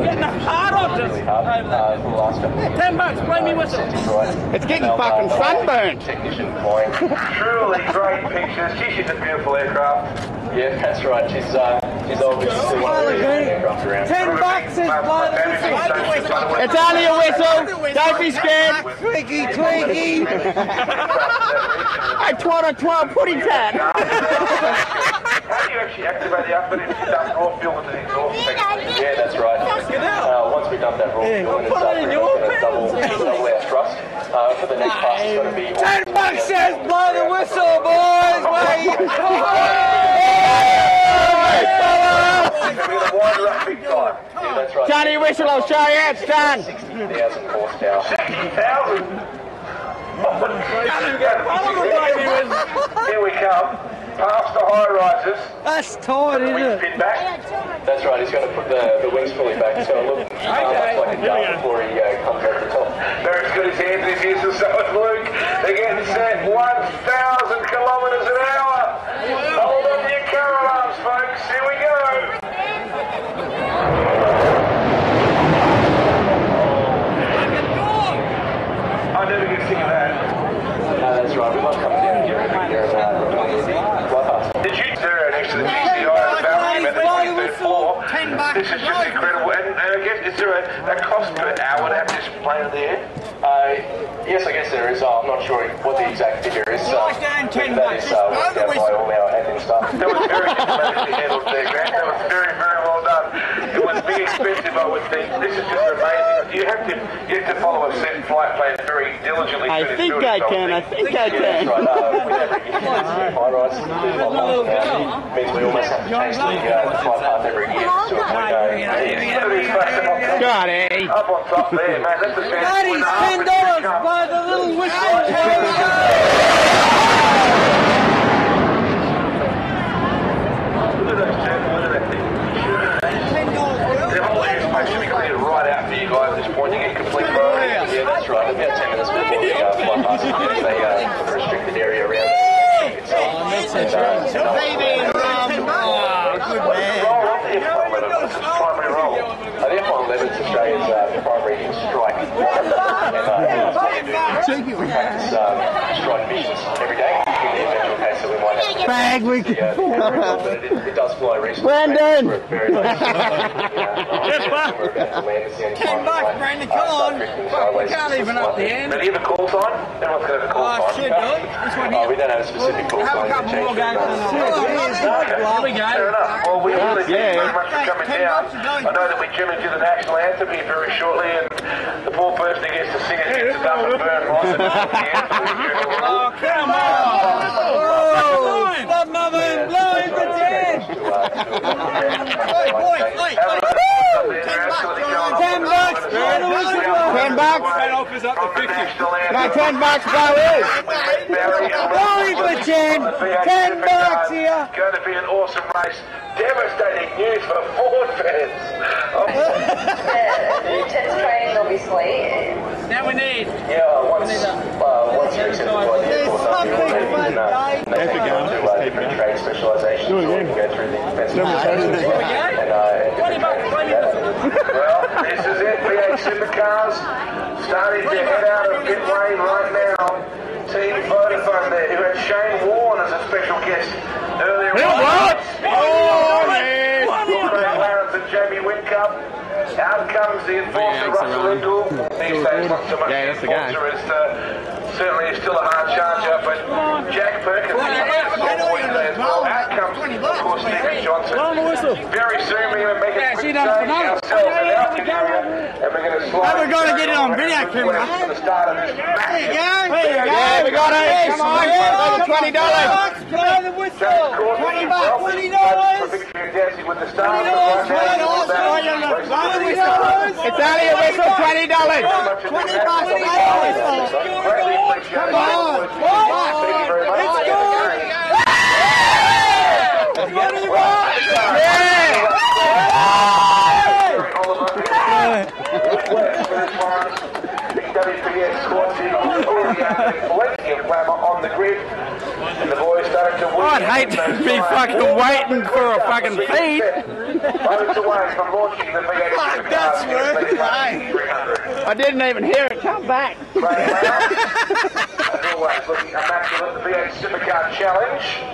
getting hard on just $10, play me whistle. It's getting fucking sunburned. Truly great pictures. She's a beautiful aircraft. Yeah, that's right. She's obviously one of the aircraft around. $10 is by the whistle. It's only a whistle. Don't be scared. Twiggy, twiggy. I twat pudding tat. How do you actually activate the outfit if you dump raw fuel into the exhaust? Yeah, that's right. Once we dump that raw fuel, it's double our thrust. For the next pass, it's going to be $10 says blow the whistle, boys. Johnny Whistle, I'll show you. It's done. 60,000 horsepower. 60,000? Here we come. Past the high rises. That's tight, isn't it? Spin back. That's right. He's going to put the wings fully back. He's going to look much like a gun before he comes over the top. Barrett's got his hands in his ears, and so is Luke. They're getting set. 1,000 kilometres an hour. Hold on to your car alarms, folks. Here we go. I never get sick of that. No, that's right. We love coming down here every year. Did you do it next to the GCI balcony about the 23rd floor? This is just incredible. And I guess, is there a cost per hour to have this plane in the air? Yes, I guess there is. I'm not sure what the exact figure is. Nice down $10. That is worked out by all our admin staff. That was very diplomatically handled there, Grant. That was very, very well done. It was big expensive, I would think. This is just amazing. You have to follow a set flight plan very diligently. I think I can. That's right. We never get high rise. Means we almost have to change the flight path every year. Got it. Up on top there, man. That's a That is $10 by the little whistle. Look at those two. Look at that thing. The whole airspace should be cleared right out for you guys at this point. You get complete priority. Yeah, that's right. About 10 minutes before the flight pass, they put a restricted area around it. Good man. What's its primary role? The F-111 is Australia's primary strike. Practice strike missions every day. In the eventual case that we might have to Bag we can. It does fly recently. Brandon! We're very much $10, Brandon, come on. We can't even up the end. But hear the call sign? Everyone's got a call sign. Should do. This one here. We don't have a specific call Have a sign. couple more games. Here we go. Fair enough. Well, we really thank you very much for coming down. I know that we generally do the national anthem here very shortly, and the poor person who gets to sing it gets to dump and burn lots of Oh, come on. Stop moving. Blow him for 10. $10. That offers up to 50. No, $10 blow is. Blowing for 10. $10 here. Going to be an awesome race. Devastating news for Ford fans. The test training, obviously. Now we need. Yeah, once you're accepted by the airport, they take you to different trade specialisations, so we can go through the defence and Well, this is it. V8 Supercars starting to head out of pit lane right now. Team Vodafone there, who had Shane Warne as a special guest earlier on. Clarence and Jamie Whitcup. Out comes the enforcer, Russell Indall. These days, not so much the enforcer as certainly is still a hard charger, but Jack Perkins as well. Out comes, of course, Stephen Johnson. Very soon we're going to make a quick save ourselves and our camera, and we're going to slide. We're going to get it on video camera. For the start of this match. There you go. Yeah, we got it. Come on. Over $20. Blow the whistle. $20. Dancing with the stars. It's only a whistle, $20. Come on. Thank you very much. On the grid, and the boys started to win. I'd hate to be fucking waiting for a fucking feed. Moments away from launching the V8 Supercar. last year, it's 300. I didn't even hear it come back. As always, looking immaculate, the V8 Supercar Challenge.